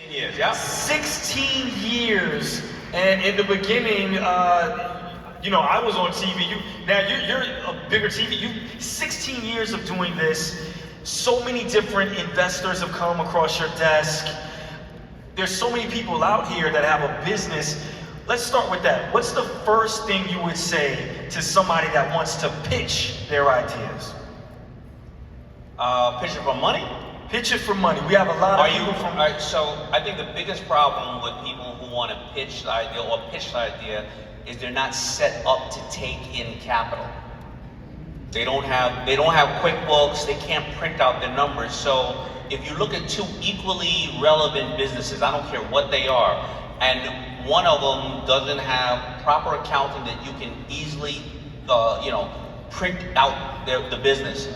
years, yeah. 16 years, and in the beginning, I was on TV. You're a bigger TV. 16 years of doing this. So many different investors have come across your desk. There's so many people out here that have a business. Let's start with that. What's the first thing you would say to somebody that wants to pitch their ideas? Pitch it for money? Pitch it for money. We have a lot of people from... So I think the biggest problem with people who want to pitch the idea or pitch the idea is they're not set up to take in capital. They don't have QuickBooks, they can't print out their numbers. So if you look at two equally relevant businesses, I don't care what they are, and one of them doesn't have proper accounting that you can easily print out the business,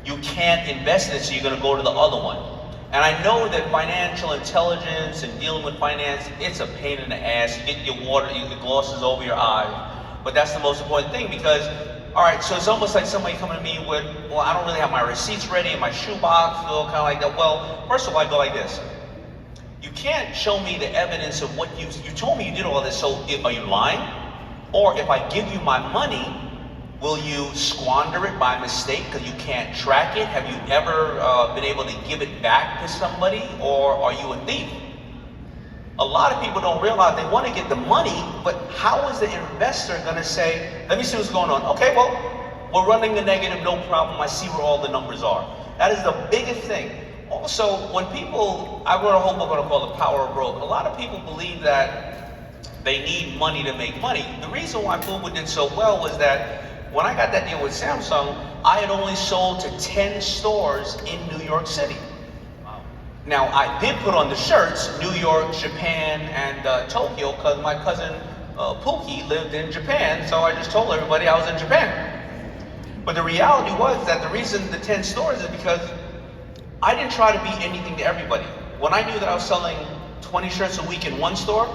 you can't invest in it, so you're going to go to the other one. And I know that financial intelligence and dealing with finance, it's a pain in the ass. You get your water, your glosses over your eyes. But that's the most important thing, because, all right, so it's almost like somebody coming to me with, well, I don't really have my receipts ready in my shoebox, kind of like that. Well, first of all, I go like this. You can't show me the evidence of what you told me you did all this, so are you lying? Or if I give you my money, will you squander it by mistake because you can't track it? Have you ever been able to give it back to somebody, or are you a thief? A lot of people don't realize they want to get the money, but how is the investor going to say, let me see what's going on. Okay, well, we're running the negative, no problem. I see where all the numbers are. That is the biggest thing. Also, when people, I wrote a whole book called The Power of Broke. A lot of people believe that they need money to make money. The reason why FUBU did so well was that when I got that deal with Samsung, I had only sold to 10 stores in New York City. Wow. Now, I did put on the shirts, New York, Japan, and Tokyo, because my cousin Pookie lived in Japan, so I just told everybody I was in Japan. But the reality was that the reason the 10 stores is because I didn't try to be anything to everybody. When I knew that I was selling 20 shirts a week in one store,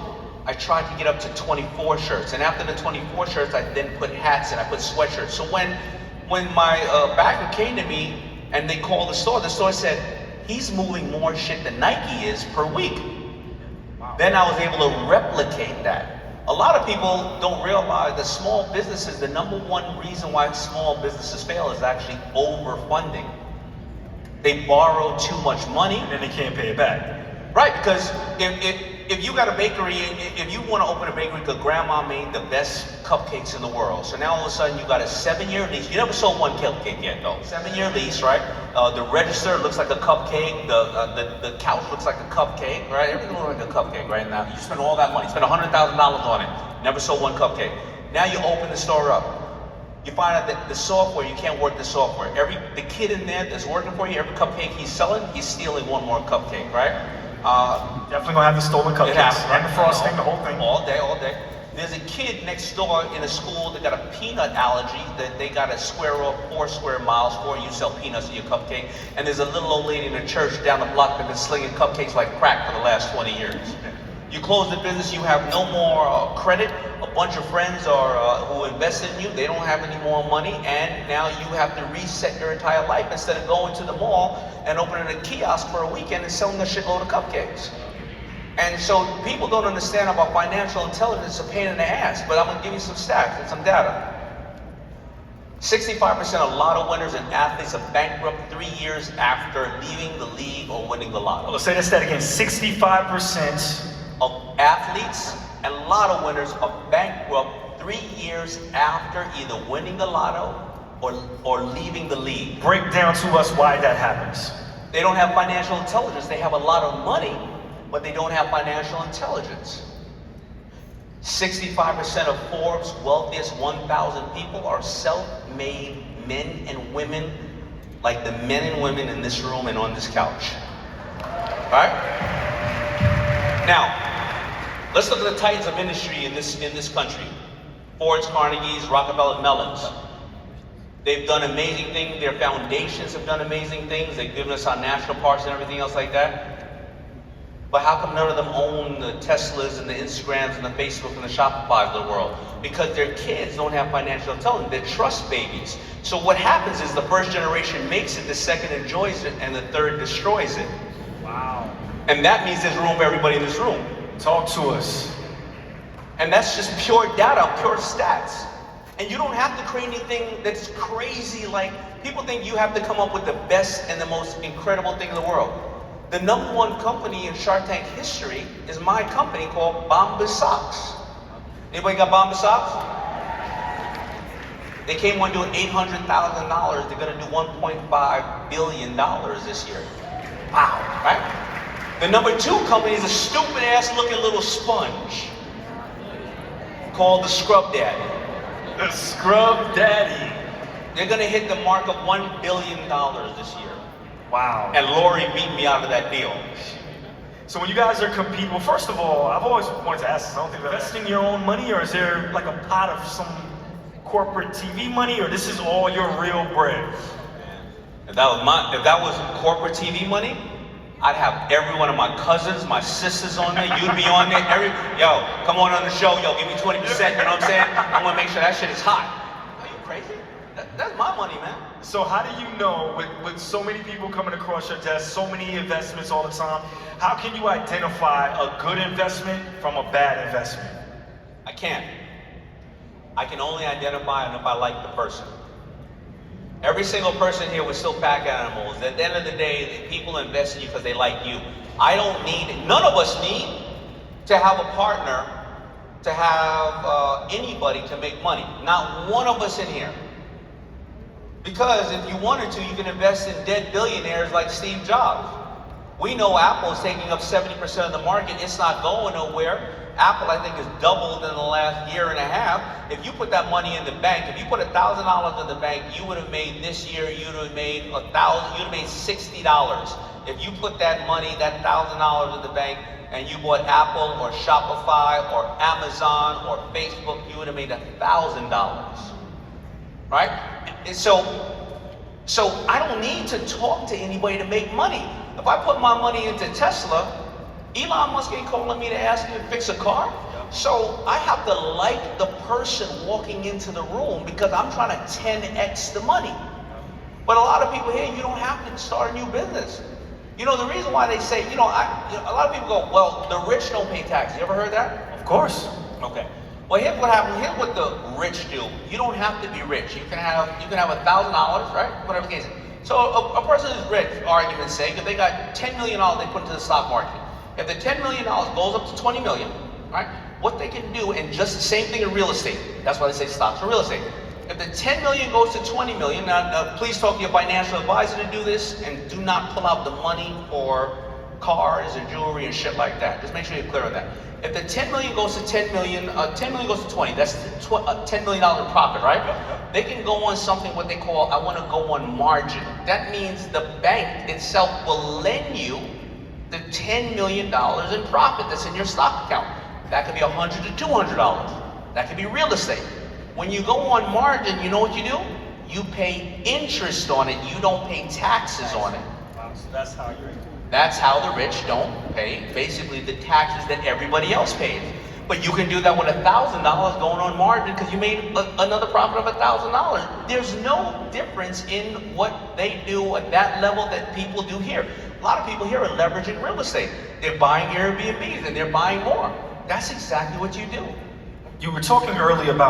I tried to get up to 24 shirts. And after the 24 shirts, I then put hats and I put sweatshirts. So when my backer came to me and they called the store said, he's moving more shit than Nike is per week. Wow. Then I was able to replicate that. A lot of people don't realize that small businesses, the number one reason why small businesses fail is actually overfunding. They borrow too much money. And then they can't pay it back. Right, because if you got a bakery, if you want to open a bakery because grandma made the best cupcakes in the world, so now all of a sudden you got a 7-year lease. You never sold one cupcake yet though. 7-year lease, right? The register looks like a cupcake, the couch looks like a cupcake, right? Everything looks like a cupcake right now. You spend all that money, spend $100,000 on it, never sold one cupcake. Now you open the store up. You find out that the software, you can't work the software. The kid in there that's working for you, every cupcake he's selling, he's stealing one more cupcake, right? Definitely gonna have the stolen cupcakes and the frosting, the whole thing. All day. There's a kid next door in a school that got a peanut allergy that they got to square off 4 square miles for. You sell peanuts in your cupcake. And there's a little old lady in the church down the block that's been slinging cupcakes like crack for the last 20 years. You close the business, you have no more credit. A bunch of friends who invested in you, they don't have any more money, and now you have to reset your entire life instead of going to the mall and opening a kiosk for a weekend and selling a shitload of cupcakes. And so people don't understand about financial intelligence. It's a pain in the ass, but I'm gonna give you some stats and some data. 65% of lotto winners and athletes are bankrupt 3 years after leaving the league or winning the lotto. Let's say that stat again, 65% of athletes and lotto winners are bankrupt 3 years after either winning the lotto or leaving the league. Break down to us why that happens. They don't have financial intelligence. They have a lot of money, but they don't have financial intelligence. 65% of Forbes' wealthiest 1,000 people are self-made men and women, like the men and women in this room and on this couch. All right? Now, let's look at the titans of industry in this country. Fords, Carnegies, Rockefeller, Mellons. They've done amazing things. Their foundations have done amazing things. They've given us our national parks and everything else like that. But how come none of them own the Teslas and the Instagrams and the Facebook and the Shopifys of the world? Because their kids don't have financial intelligence. They're trust babies. So what happens is the first generation makes it, the second enjoys it, and the third destroys it. Wow. And that means there's room for everybody in this room. Talk to us. And that's just pure data, pure stats. And you don't have to create anything that's crazy. Like, people think you have to come up with the best and the most incredible thing in the world. The #1 company in Shark Tank history is my company called Bombas Socks. Anybody got Bombas Socks? They came on doing $800,000. They're gonna do $1.5 billion this year. Wow, right? The #2 company is a stupid ass looking little sponge called the Scrub Daddy. The Scrub Daddy. They're gonna hit the mark of $1 billion this year. Wow. And Lori beat me out of that deal. So when you guys are competing, well, first of all, I've always wanted to ask this. I don't think investing your own money, or is there like a pot of some corporate TV money, or this is all your real bread? If that was corporate TV money, I'd have every one of my cousins, my sisters on there. You'd be on there. Yo, come on the show. Yo, give me 20%. You know what I'm saying? I'm gonna make sure that shit is hot. Are you crazy? That's my money, man. So how do you know, with so many people coming across your desk, so many investments all the time, how can you identify a good investment from a bad investment? I can't. I can only identify if I like the person. Every single person here was still pack animals. At the end of the day, people invest in you because they like you. None of us need to have a partner, to have anybody to make money. Not one of us in here. Because if you wanted to, you can invest in dead billionaires like Steve Jobs. We know Apple is taking up 70% of the market. It's not going nowhere. Apple, I think, has doubled in the last year and a half. If you put that money in the bank, if you put $1,000 in the bank, you would have made this year, you'd have made $1,000, you'd have made $60. If you put that money, that $1,000 in the bank, and you bought Apple or Shopify or Amazon or Facebook, you would have made $1,000. Right? And so I don't need to talk to anybody to make money. If I put my money into Tesla, Elon Musk ain't calling me to ask me to fix a car. So I have to like the person walking into the room because I'm trying to 10x the money. But a lot of people here, you don't have to start a new business. You know, the reason why they say, a lot of people go, well, the rich don't pay tax. You ever heard that? Of course. Okay. Well, here's what happens. Here's what the rich do. You don't have to be rich. You can have $1,000, right? Whatever the case is. So a person is rich, for argument's sake, if they got $10 million they put into the stock market. If the $10 million goes up to $20 million, right? What they can do, and just the same thing in real estate. That's why they say stocks are real estate. If the $10 million goes to $20 million, now please talk to your financial advisor to do this, and do not pull out the money for cars and jewelry and shit like that. Just make sure you're clear on that. If the $10 million goes to $10 million goes to 20, that's $10 million profit, right? They can go on something what they call, I want to go on margin. That means the bank itself will lend you the $10 million in profit that's in your stock account. That could be $100 to $200. That could be real estate. When you go on margin, you know what you do? You pay interest on it. You don't pay taxes on it. Wow, so that's how you're. That's how the rich don't pay, basically, the taxes that everybody else pays. But you can do that with $1,000 going on margin because you made another profit of $1,000. There's no difference in what they do at that level that people do here. A lot of people here are leveraging real estate. They're buying Airbnbs and they're buying more. That's exactly what you do. You were talking earlier about